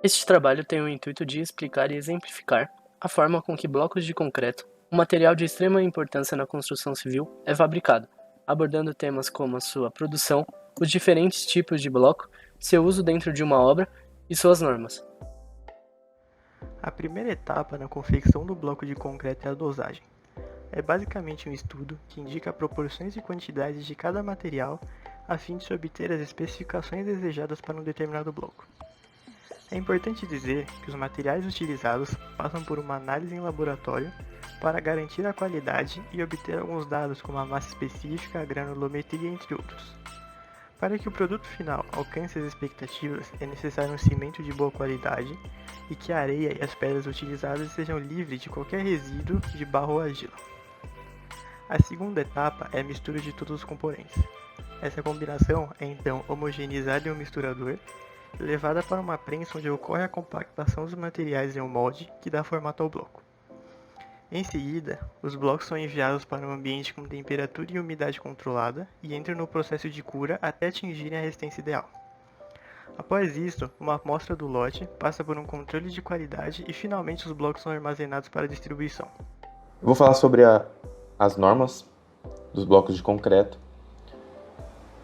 Este trabalho tem o intuito de explicar e exemplificar a forma com que blocos de concreto, um material de extrema importância na construção civil, é fabricado, abordando temas como a sua produção, os diferentes tipos de bloco, seu uso dentro de uma obra e suas normas. A primeira etapa na confecção do bloco de concreto é a dosagem. É basicamente um estudo que indica proporções e quantidades de cada material a fim de se obter as especificações desejadas para um determinado bloco. É importante dizer que os materiais utilizados passam por uma análise em laboratório para garantir a qualidade e obter alguns dados como a massa específica, a granulometria, entre outros. Para que o produto final alcance as expectativas, é necessário um cimento de boa qualidade e que a areia e as pedras utilizadas sejam livres de qualquer resíduo de barro ou argila. A segunda etapa é a mistura de todos os componentes. Essa combinação é então homogeneizada em um misturador, levada para uma prensa onde ocorre a compactação dos materiais em um molde que dá formato ao bloco. Em seguida, os blocos são enviados para um ambiente com temperatura e umidade controlada e entram no processo de cura até atingirem a resistência ideal. Após isso, uma amostra do lote passa por um controle de qualidade e finalmente os blocos são armazenados para distribuição. Eu vou falar sobre as normas dos blocos de concreto,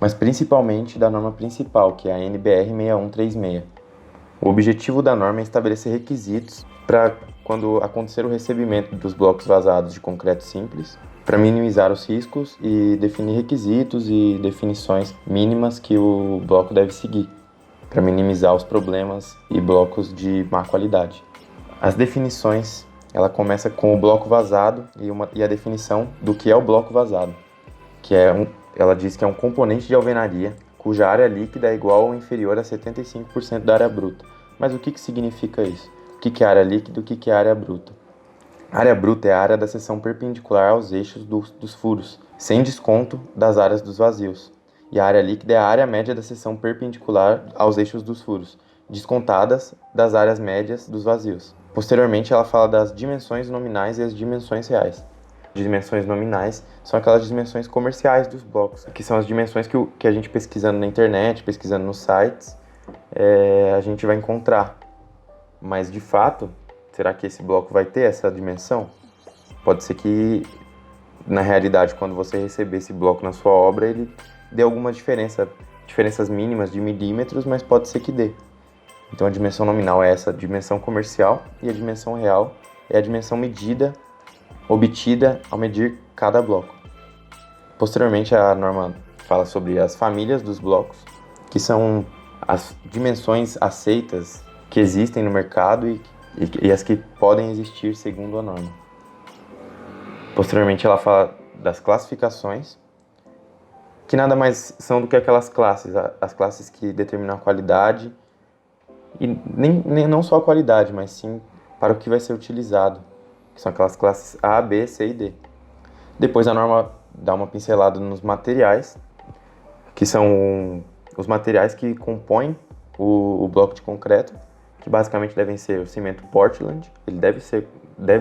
mas principalmente da norma principal, que é a NBR 6136. O objetivo da norma é estabelecer requisitos para quando acontecer o recebimento dos blocos vazados de concreto simples, para minimizar os riscos e definir requisitos e definições mínimas que o bloco deve seguir, para minimizar os problemas e blocos de má qualidade. As definições, ela começa com o bloco vazado e a definição do que é o bloco vazado, que ela diz que é um componente de alvenaria cuja área líquida é igual ou inferior a 75% da área bruta. Mas o que significa isso? O que é área líquida e o que é área bruta? A área bruta é a área da seção perpendicular aos eixos dos furos, sem desconto das áreas dos vazios. E a área líquida é a área média da seção perpendicular aos eixos dos furos, descontadas das áreas médias dos vazios. Posteriormente, ela fala das dimensões nominais e as dimensões reais. Dimensões nominais são aquelas dimensões comerciais dos blocos, que são as dimensões que a gente pesquisando na internet, pesquisando nos sites, a gente vai encontrar. Mas, de fato, será que esse bloco vai ter essa dimensão? Pode ser que, na realidade, quando você receber esse bloco na sua obra, ele dê alguma diferenças mínimas de milímetros, mas pode ser que dê. Então, a dimensão nominal é essa dimensão comercial e a dimensão real é a dimensão obtida ao medir cada bloco. Posteriormente, a norma fala sobre as famílias dos blocos, que são as dimensões aceitas que existem no mercado e as que podem existir segundo a norma. Posteriormente, ela fala das classificações, que nada mais são do que aquelas classes, as classes que determinam a qualidade, e não só a qualidade, mas sim para o que vai ser utilizado, que são aquelas classes A, B, C e D. Depois a norma dá uma pincelada nos materiais, que são os materiais que compõem o bloco de concreto, que basicamente devem ser o cimento Portland, ele deve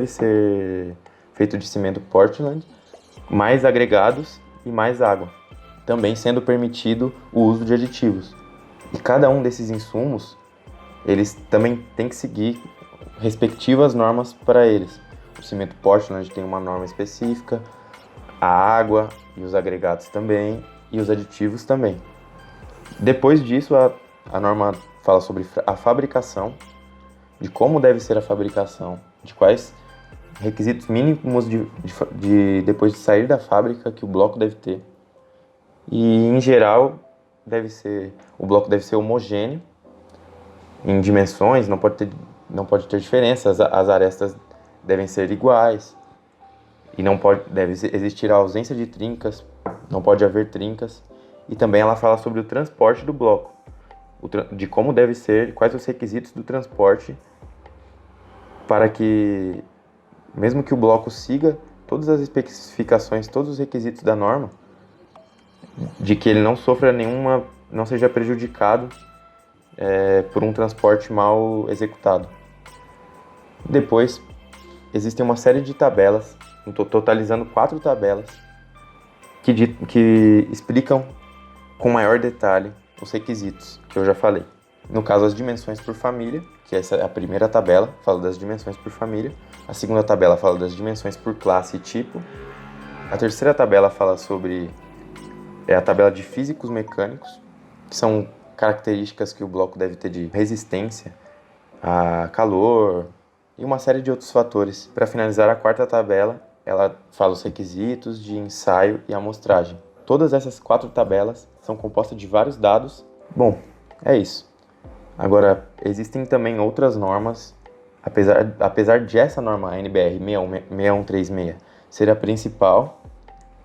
ser feito de cimento Portland, mais agregados e mais água, também sendo permitido o uso de aditivos. E cada um desses insumos, eles também têm que seguir respectivas normas para eles. O cimento Portland tem uma norma específica, a água e os agregados também, e os aditivos também. Depois disso, a norma fala sobre a fabricação, de como deve ser a fabricação, de quais requisitos mínimos depois de sair da fábrica que o bloco deve ter. E, em geral, o bloco deve ser homogêneo em dimensões, não pode ter diferença, as arestas devem ser iguais e deve existir a ausência de trincas, não pode haver trincas. E também ela fala sobre o transporte do bloco, de como deve ser, quais os requisitos do transporte para que, mesmo que o bloco siga todas as especificações, todos os requisitos da norma, de que ele não sofra não seja prejudicado por um transporte mal executado. Depois, existem uma série de tabelas, totalizando 4 tabelas, que explicam com maior detalhe os requisitos que eu já falei. No caso, as dimensões por família, que essa é a primeira tabela, fala das dimensões por família. A segunda tabela fala das dimensões por classe e tipo. A terceira tabela fala sobre a tabela de físicos mecânicos, que são características que o bloco deve ter de resistência a calor e uma série de outros fatores. Para finalizar, a quarta tabela, ela fala os requisitos de ensaio e amostragem. Todas essas 4 tabelas são compostas de vários dados. Bom, é isso. Agora, existem também outras normas, apesar de essa norma, a NBR 6136, ser a principal,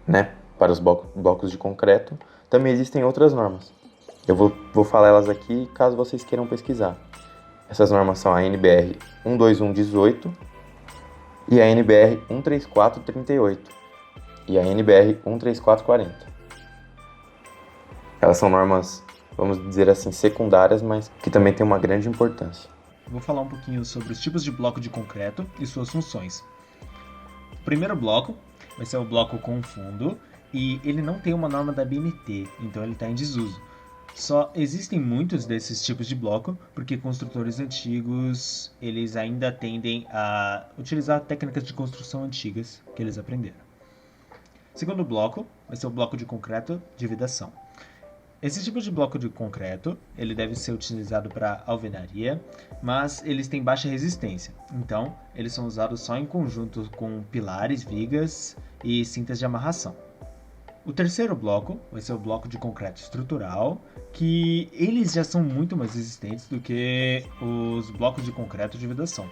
né, para os blocos de concreto, também existem outras normas. Eu vou falar elas aqui caso vocês queiram pesquisar. Essas normas são a NBR 12118 e a NBR 13438 e a NBR 13440. Elas são normas, vamos dizer assim, secundárias, mas que também têm uma grande importância. Vou falar um pouquinho sobre os tipos de bloco de concreto e suas funções. O primeiro bloco vai ser o bloco com fundo e ele não tem uma norma da BNT, então ele está em desuso. Só existem muitos desses tipos de bloco porque construtores antigos eles ainda tendem a utilizar técnicas de construção antigas que eles aprenderam. O segundo bloco vai ser o bloco de concreto de vedação. Esse tipo de bloco de concreto ele deve ser utilizado para alvenaria, mas eles têm baixa resistência, então eles são usados só em conjunto com pilares, vigas e cintas de amarração. O terceiro bloco vai ser o bloco de concreto estrutural, que eles já são muito mais resistentes do que os blocos de concreto de vedação.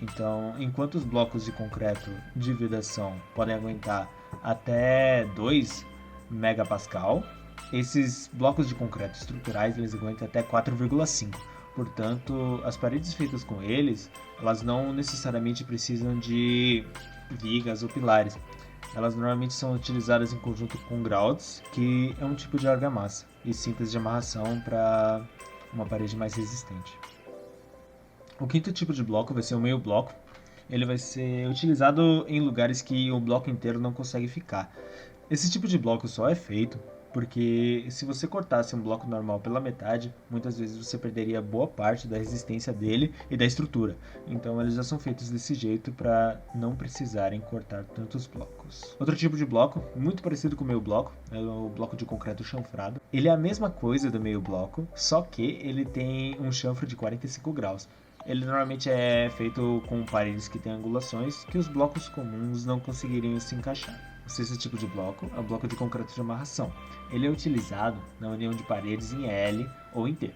Então, enquanto os blocos de concreto de vedação podem aguentar até 2 megapascal, esses blocos de concreto estruturais eles aguentam até 4,5. Portanto, as paredes feitas com eles, elas não necessariamente precisam de vigas ou pilares. Elas normalmente são utilizadas em conjunto com grouts, que é um tipo de argamassa, e cintas de amarração para uma parede mais resistente. O quinto tipo de bloco vai ser o meio bloco. Ele vai ser utilizado em lugares que o bloco inteiro não consegue ficar. Esse tipo de bloco só é feito porque se você cortasse um bloco normal pela metade, muitas vezes você perderia boa parte da resistência dele e da estrutura. Então eles já são feitos desse jeito para não precisarem cortar tantos blocos. Outro tipo de bloco, muito parecido com o meio bloco, é o bloco de concreto chanfrado. Ele é a mesma coisa do meio bloco, só que ele tem um chanfro de 45 graus. Ele normalmente é feito com paredes que têm angulações que os blocos comuns não conseguiriam se encaixar. O sexto tipo de bloco é o bloco de concreto de amarração. Ele é utilizado na união de paredes em L ou em T.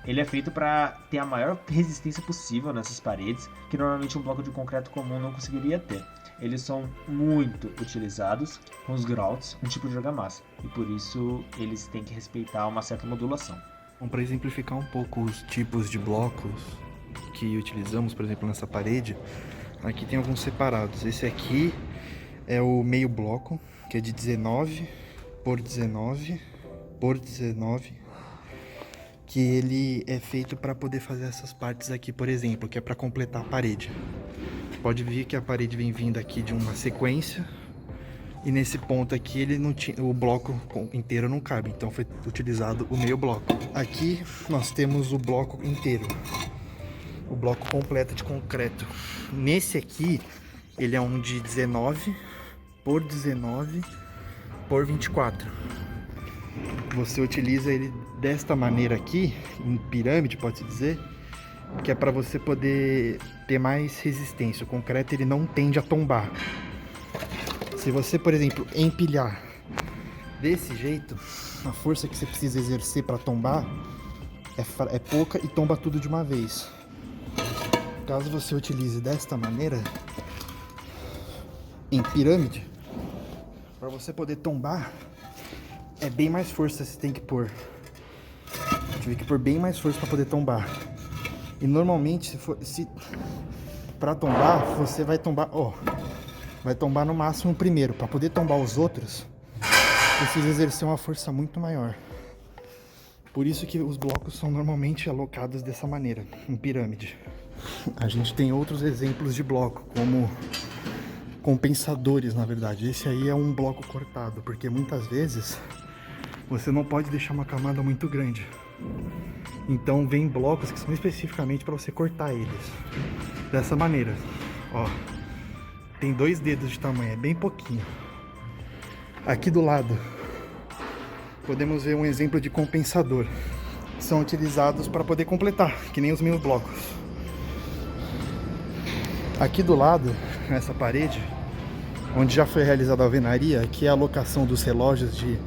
Ele é feito para ter a maior resistência possível nessas paredes, que normalmente um bloco de concreto comum não conseguiria ter. Eles são muito utilizados com os grouts, um tipo de argamassa, e por isso eles têm que respeitar uma certa modulação. Bom, para exemplificar um pouco os tipos de blocos que utilizamos, por exemplo, nessa parede, aqui tem alguns separados. Esse aqui é o meio bloco, que é de 19 por 19 por 19, que ele é feito para poder fazer essas partes aqui, por exemplo, que é para completar a parede. Pode ver que a parede vem vindo aqui de uma sequência, e nesse ponto aqui ele não tinha, o bloco inteiro não cabe, então foi utilizado o meio bloco. Aqui nós temos o bloco inteiro, o bloco completo de concreto. Nesse aqui ele é um de 19 por 19 por 24. Você utiliza ele desta maneira aqui, em pirâmide, pode-se dizer, que é para você poder ter mais resistência. O concreto ele não tende a tombar. Se você, por exemplo, empilhar desse jeito, a força que você precisa exercer para tombar é pouca e tomba tudo de uma vez. Caso você utilize desta maneira, em pirâmide, para você poder tombar, é bem mais força você tem que pôr. Tive que pôr bem mais força para poder tombar. E normalmente, para tombar, você vai tombar, vai tombar no máximo o primeiro. Para poder tombar os outros, precisa exercer uma força muito maior. Por isso que os blocos são normalmente alocados dessa maneira, em pirâmide. A gente tem outros exemplos de bloco, como compensadores, na verdade. Esse aí é um bloco cortado, porque muitas vezes você não pode deixar uma camada muito grande. Então vem blocos que são especificamente para você cortar eles. Dessa maneira, ó. Tem 2 dedos de tamanho, é bem pouquinho. Aqui do lado, podemos ver um exemplo de compensador. São utilizados para poder completar, que nem os meus blocos. Aqui do lado, nessa parede, onde já foi realizada a alvenaria, aqui é a alocação dos relógios de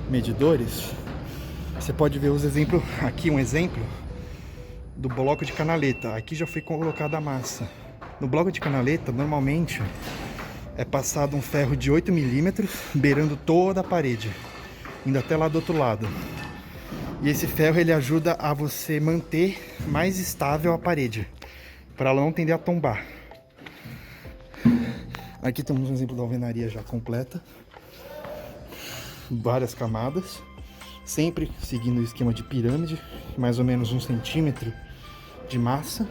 medidores. Você pode ver os exemplos, aqui um exemplo do bloco de canaleta. Aqui já foi colocada a massa. No bloco de canaleta, normalmente, é passado um ferro de 8 milímetros, beirando toda a parede, indo até lá do outro lado. E esse ferro ele ajuda a você manter mais estável a parede, para ela não tender a tombar. Aqui temos um exemplo da alvenaria já completa, várias camadas, sempre seguindo o esquema de pirâmide, mais ou menos 1 centímetro de massa.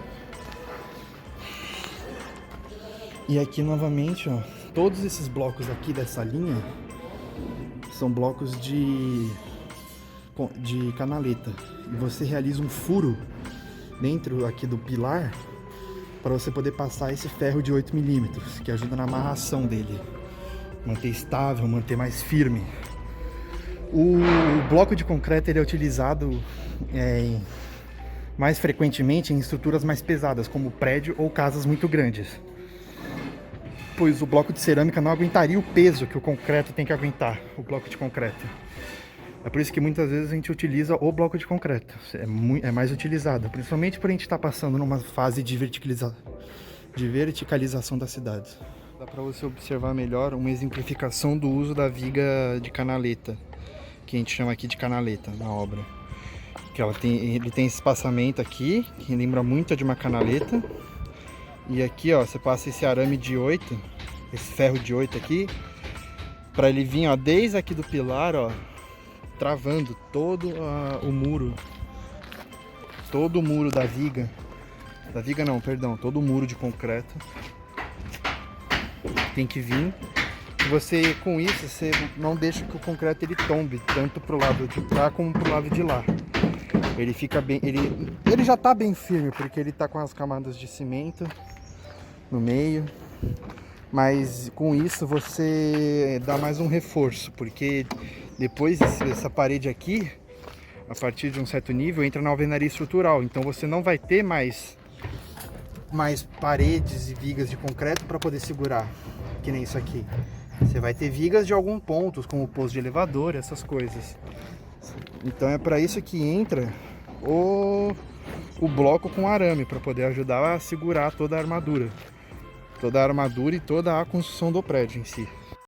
E aqui novamente, ó, todos esses blocos aqui dessa linha são blocos de canaleta. E você realiza um furo dentro aqui do pilar para você poder passar esse ferro de 8 milímetros, que ajuda na amarração dele, manter estável, manter mais firme. O bloco de concreto ele é utilizado mais frequentemente em estruturas mais pesadas, como prédio ou casas muito grandes, pois o bloco de cerâmica não aguentaria o peso que o concreto tem que aguentar, o bloco de concreto. É por isso que muitas vezes a gente utiliza o bloco de concreto, é mais utilizado, principalmente por a gente estar passando numa fase de verticalização das cidades. Dá para você observar melhor uma exemplificação do uso da viga de canaleta, que a gente chama aqui de canaleta na obra. Que ele tem esse espaçamento aqui, que lembra muito de uma canaleta. E aqui, ó, você passa esse arame de 8, esse ferro de 8 aqui, para ele vir, ó, desde aqui do pilar, ó, travando todo o muro. Todo o muro da viga. Todo o muro de concreto. Tem que vir. Você, com isso, você não deixa que o concreto ele tombe, tanto pro lado de cá como pro lado de lá. Ele fica bem, ele já tá bem firme, porque ele tá com as camadas de cimento no meio. Mas com isso você dá mais um reforço, porque depois essa parede aqui, a partir de um certo nível, entra na alvenaria estrutural. Então você não vai ter mais paredes e vigas de concreto para poder segurar, que nem isso aqui. Você vai ter vigas de alguns pontos, como o posto de elevador, essas coisas. Então é para isso que entra o bloco com arame, para poder ajudar a segurar toda a armadura. Toda a armadura e toda a construção do prédio em si.